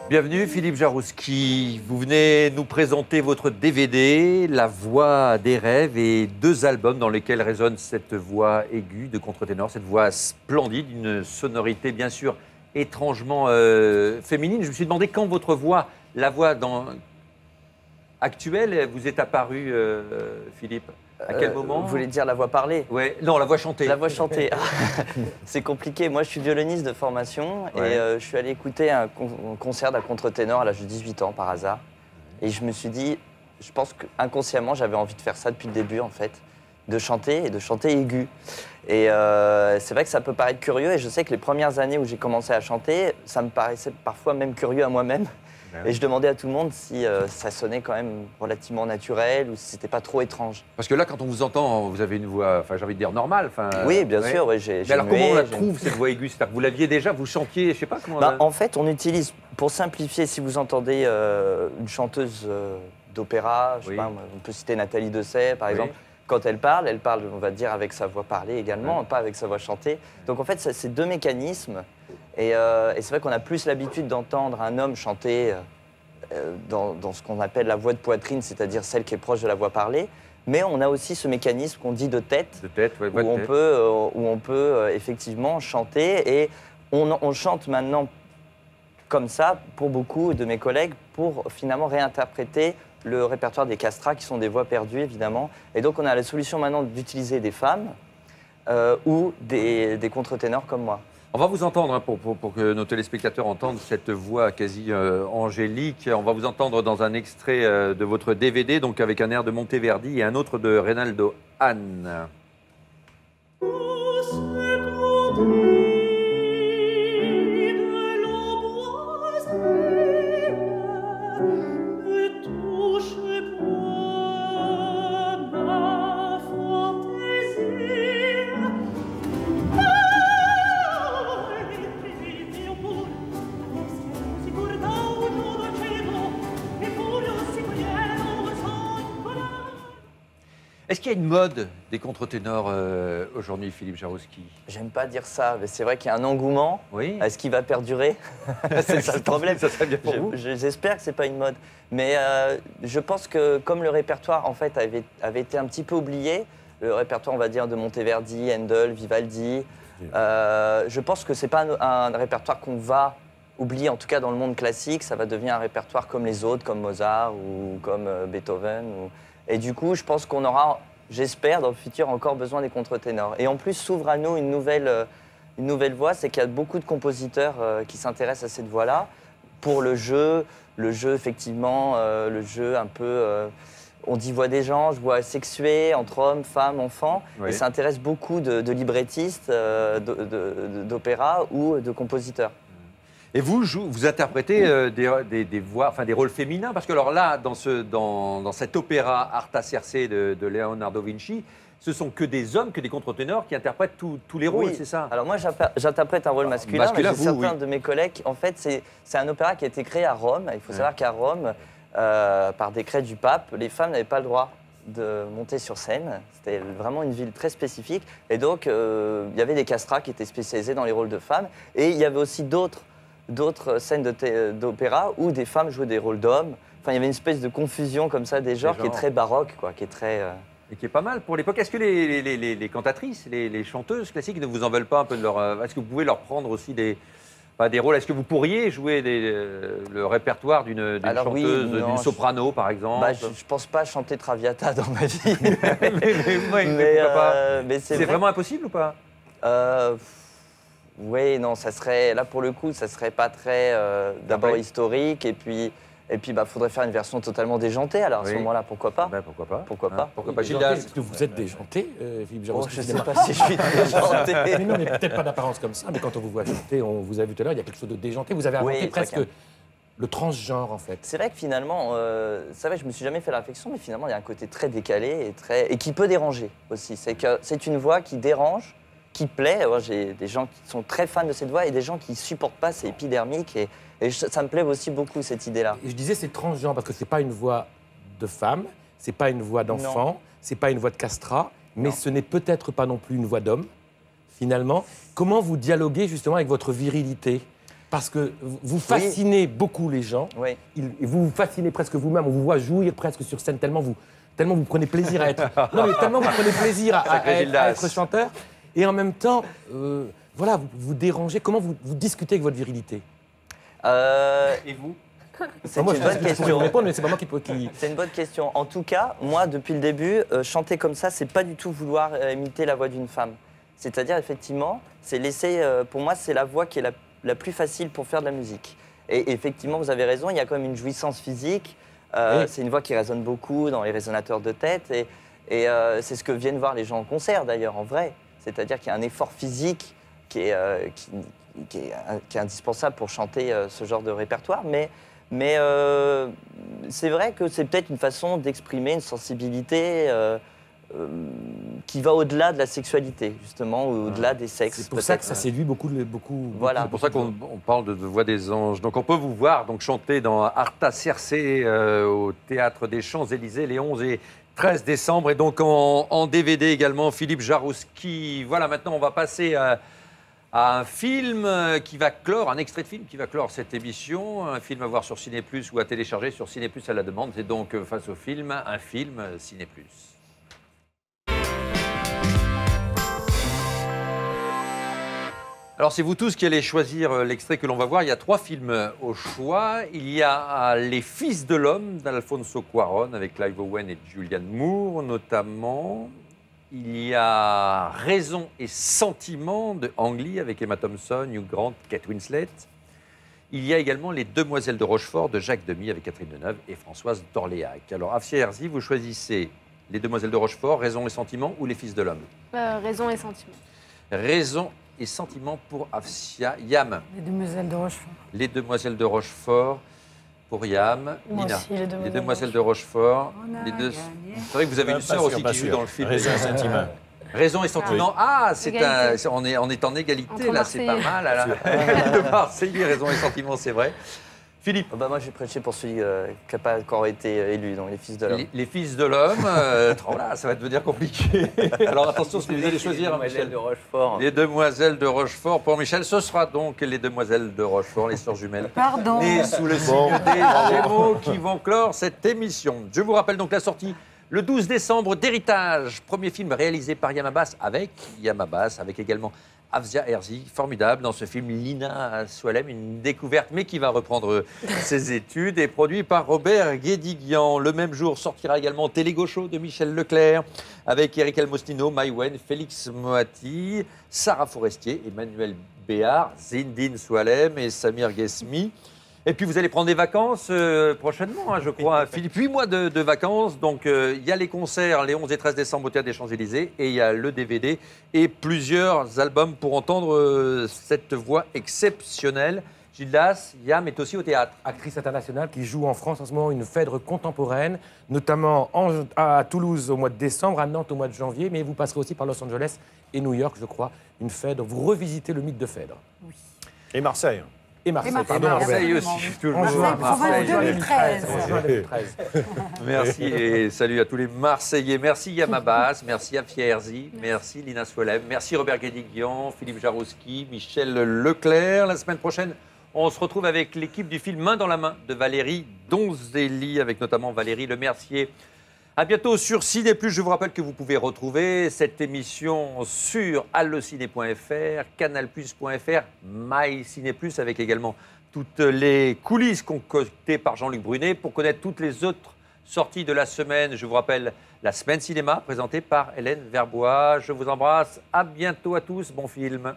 Bienvenue Philippe Jarouski. Vous venez nous présenter votre DVD, La Voix des rêves, et 2 albums dans lesquels résonne cette voix aiguë de contre-ténor, cette voix splendide, une sonorité bien sûr étrangement féminine. Je me suis demandé quand votre voix, la voix actuelle, vous est apparue, Philippe. À quel moment? Vous voulez dire la voix parlée? Ouais. Non, la voix chantée. La voix chantée. C'est compliqué. Moi, je suis violoniste de formation et je suis allé écouter un concert d'un contre-ténor à l'âge de 18 ans par hasard. Et je me suis dit, je pense qu'inconsciemment, j'avais envie de faire ça depuis le début, en fait, de chanter et de chanter aigu. Et c'est vrai que ça peut paraître curieux et je sais que les premières années où j'ai commencé à chanter, ça me paraissait parfois même curieux à moi-même. Et je demandais à tout le monde si ça sonnait quand même relativement naturel ou si c'était pas trop étrange. Parce que là, quand on vous entend, vous avez une voix, j'ai envie de dire normale. Oui, bien sûr. Ouais, mais alors, comment on la trouve, cette voix aiguë? C'est-à-dire que vous l'aviez déjà, vous chantiez, je sais pas comment... En fait, on utilise, pour simplifier, si vous entendez une chanteuse d'opéra, je sais pas, on peut citer Nathalie Dessay, par exemple. Quand elle parle, on va dire, avec sa voix parlée également, pas avec sa voix chantée. Donc en fait, c'est 2 mécanismes. Et c'est vrai qu'on a plus l'habitude d'entendre un homme chanter dans ce qu'on appelle la voix de poitrine, c'est-à-dire celle qui est proche de la voix parlée. Mais on a aussi ce mécanisme qu'on dit de tête, où on peut effectivement chanter. Et on chante maintenant comme ça, pour beaucoup de mes collègues, pour finalement réinterpréter le répertoire des castrats, qui sont des voix perdues, évidemment. Et donc, on a la solution maintenant d'utiliser des femmes ou des contre-ténors comme moi. On va vous entendre, hein, pour que nos téléspectateurs entendent cette voix quasi angélique. On va vous entendre dans un extrait de votre DVD, donc avec un air de Monteverdi et un autre de Reynaldo Hahn. Est-ce qu'il y a une mode des contre-ténors aujourd'hui, Philippe Jarouski? J'aime pas dire ça, mais c'est vrai qu'il y a un engouement. Oui. Est-ce qu'il va perdurer? C'est ça le problème. Ça serait bien pour vous. J'espère que c'est pas une mode. Mais je pense que comme le répertoire en fait avait été un petit peu oublié, le répertoire on va dire de Monteverdi, Handel, Vivaldi, je pense que c'est pas un répertoire qu'on va oublier, en tout cas dans le monde classique. Ça va devenir un répertoire comme les autres, comme Mozart ou comme Beethoven. Et du coup, je pense qu'on aura, j'espère, dans le futur, encore besoin des contre-ténors. Et en plus, s'ouvre à nous une nouvelle voie, c'est qu'il y a beaucoup de compositeurs qui s'intéressent à cette voie-là, pour le jeu effectivement, le jeu un peu, on dit voix des gens, voix sexuée, entre hommes, femmes, enfants, et ça intéresse beaucoup de librettistes, d'opéra ou de compositeurs. Et vous interprétez des voix, des rôles féminins, parce que alors là, dans cet opéra Arta Circe de Leonardo Vinci, ce sont que des hommes, que des contre-ténors qui interprètent tous les rôles, c'est ça? Alors moi, j'interprète un rôle masculin, mais certains de mes collègues, en fait, c'est un opéra qui a été créé à Rome. Il faut savoir qu'à Rome, par décret du pape, les femmes n'avaient pas le droit de monter sur scène. C'était vraiment une ville très spécifique. Et donc, il y avait des castrats qui étaient spécialisés dans les rôles de femmes. Et il y avait aussi d'autres scènes d'opéra où des femmes jouaient des rôles d'hommes. Enfin, il y avait une espèce de confusion comme ça des genres qui est très baroque, quoi, qui est très... Et qui est pas mal pour l'époque. Est-ce que les cantatrices, les chanteuses classiques ne vous en veulent pas un peu de leur... Est-ce que vous pouvez leur prendre aussi des rôles? Est-ce que vous pourriez jouer le répertoire d'une chanteuse, d'une soprano, par exemple? Je ne pense pas chanter Traviata dans ma vie. mais c'est vraiment impossible ou pas? Oui, non, ça serait, là pour le coup, ça serait pas très, d'abord historique, et puis faudrait faire une version totalement déjantée, alors à ce moment-là, pourquoi pas? Pourquoi pas? Pourquoi pas? Pourquoi pas, Gildas? Est-ce que vous êtes déjanté, Philippe Jarouski? Je ne sais pas si je suis déjanté. Mais non, mais peut-être pas d'apparence comme ça, mais quand on vous voit chanter, on vous a vu tout à l'heure, il y a quelque chose de déjanté. Vous avez inventé presque le transgenre, en fait. C'est vrai que finalement, c'est vrai, je me suis jamais fait la réflexion, mais finalement, il y a un côté très décalé et qui peut déranger aussi. C'est que c'est une voix qui dérange, qui plaît. J'ai des gens qui sont très fans de cette voix et des gens qui ne supportent pas, c'est épidermique. Et ça me plaît aussi beaucoup, cette idée-là. Et je disais c'est transgenre parce que ce n'est pas une voix de femme, ce n'est pas une voix d'enfant, ce n'est pas une voix de castrat, mais ce n'est peut-être pas non plus une voix d'homme, finalement. Comment vous dialoguez justement avec votre virilité? parce que vous fascinez beaucoup les gens. Oui. Vous vous fascinez presque vous-même. On vous voit jouir presque sur scène tellement vous prenez plaisir à être. Non, mais tellement vous prenez plaisir à être chanteur. Et en même temps, voilà, vous dérangez. Comment vous discutez avec votre virilité Et vous? C'est une bonne question. Répondre, mais c'est pas moi qui... C'est une bonne question. En tout cas, moi, depuis le début, chanter comme ça, c'est pas du tout vouloir imiter la voix d'une femme. C'est-à-dire, effectivement, c'est laisser. Pour moi, c'est la voix qui est la plus facile pour faire de la musique. Et effectivement, vous avez raison, il y a quand même une jouissance physique. Oui. C'est une voix qui résonne beaucoup dans les résonateurs de tête. Et c'est ce que viennent voir les gens en concert, d'ailleurs, en vrai. C'est-à-dire qu'il y a un effort physique qui est indispensable pour chanter ce genre de répertoire. Mais c'est vrai que c'est peut-être une façon d'exprimer une sensibilité qui va au-delà de la sexualité, justement, ou au-delà des sexes. C'est pour ça que ça séduit beaucoup. Voilà. C'est pour ça qu'on parle de Voix des anges. Donc on peut vous voir chanter dans Arta Circe au Théâtre des Champs-Élysées les 11 et 13 décembre. Et donc en DVD également, Philippe Jarouski. Voilà, maintenant on va passer à un film qui va clore, un extrait de film qui va clore cette émission, un film à voir sur Ciné+, ou à télécharger sur Ciné+ à la demande. C'est donc face au film, un film Ciné+. Alors c'est vous tous qui allez choisir l'extrait que l'on va voir. Il y a 3 films au choix. Il y a Les Fils de l'Homme d'Alfonso Cuarón avec Clive Owen et Julianne Moore notamment. Il y a Raison et Sentiment de Ang Lee avec Emma Thompson, Hugh Grant, Kate Winslet. Il y a également Les Demoiselles de Rochefort de Jacques Demy avec Catherine Deneuve et Françoise d'Orléac. Alors Afsia Herzi, vous choisissez Les Demoiselles de Rochefort, Raison et Sentiment ou Les Fils de l'Homme? Raison et Sentiment. Raison et Sentiment pour Afsia. Yam. Les Demoiselles de Rochefort. Les Demoiselles de Rochefort pour Yam. Moi Lina. aussi, Les Demoiselles de Rochefort. C'est vrai que vous avez une sœur aussi qui joue dans le film. Raison et Sentiment. Raison et Sentiment. Ah, on est en égalité entre là, c'est pas mal. De Marseille, Raison et Sentiment, c'est vrai. Philippe. Moi, j'ai prêché pour celui qui n'a pas encore été élu, donc Les Fils de l'Homme. Les Fils de l'Homme, là, ça va devenir compliqué. Alors attention, ce que vous allez choisir, Michel. De Rochefort. Les Demoiselles de Rochefort pour Michel. Ce sera donc Les Demoiselles de Rochefort, les sœurs jumelles. Pardon. Et sous le signe des Gémeaux qui vont clore cette émission. Je vous rappelle donc la sortie le 12 décembre d'Héritage, premier film réalisé par Yam Abbas avec également Afsia Herzi, formidable dans ce film. Lina Soualem, une découverte, mais qui va reprendre ses études, et produit par Robert Guédiguian. Le même jour sortira également Télé Gaucho de Michel Leclerc, avec Eric Almostino, Maïwen, Félix Moati, Sarah Forestier, Emmanuel Béard, Zindine Soualem et Samir Ghesmi. Et puis vous allez prendre des vacances prochainement, je crois. Philippe, 8 mois de vacances. Donc il y a les concerts les 11 et 13 décembre au Théâtre des Champs-Élysées et il y a le DVD et plusieurs albums pour entendre cette voix exceptionnelle. Gildas, Yam est aussi au théâtre. Actrice internationale qui joue en France en ce moment une Phèdre contemporaine, notamment à Toulouse au mois de décembre, à Nantes au mois de janvier, mais vous passerez aussi par Los Angeles et New York, je crois. Une Phèdre, vous revisitez le mythe de Phèdre. Oui. Et Marseille. Et Marseille, pardon. Marseille aussi, toujours. Marseille, 2013. Merci et salut à tous les Marseillais. Merci Yam Abbas, merci Afsia Herzi, merci Lina Soualem, merci Robert Guédiguian, Philippe Jarouski, Michel Leclerc. La semaine prochaine, on se retrouve avec l'équipe du film Main dans la main de Valérie Donzelli, avec notamment Valérie Lemercier. À bientôt sur Ciné+. Je vous rappelle que vous pouvez retrouver cette émission sur allociné.fr, canalplus.fr, myciné+, avec également toutes les coulisses concoctées par Jean-Luc Brunet. Pour connaître toutes les autres sorties de la semaine, je vous rappelle la Semaine Cinéma, présentée par Hélène Verbois. Je vous embrasse. À bientôt à tous. Bon film.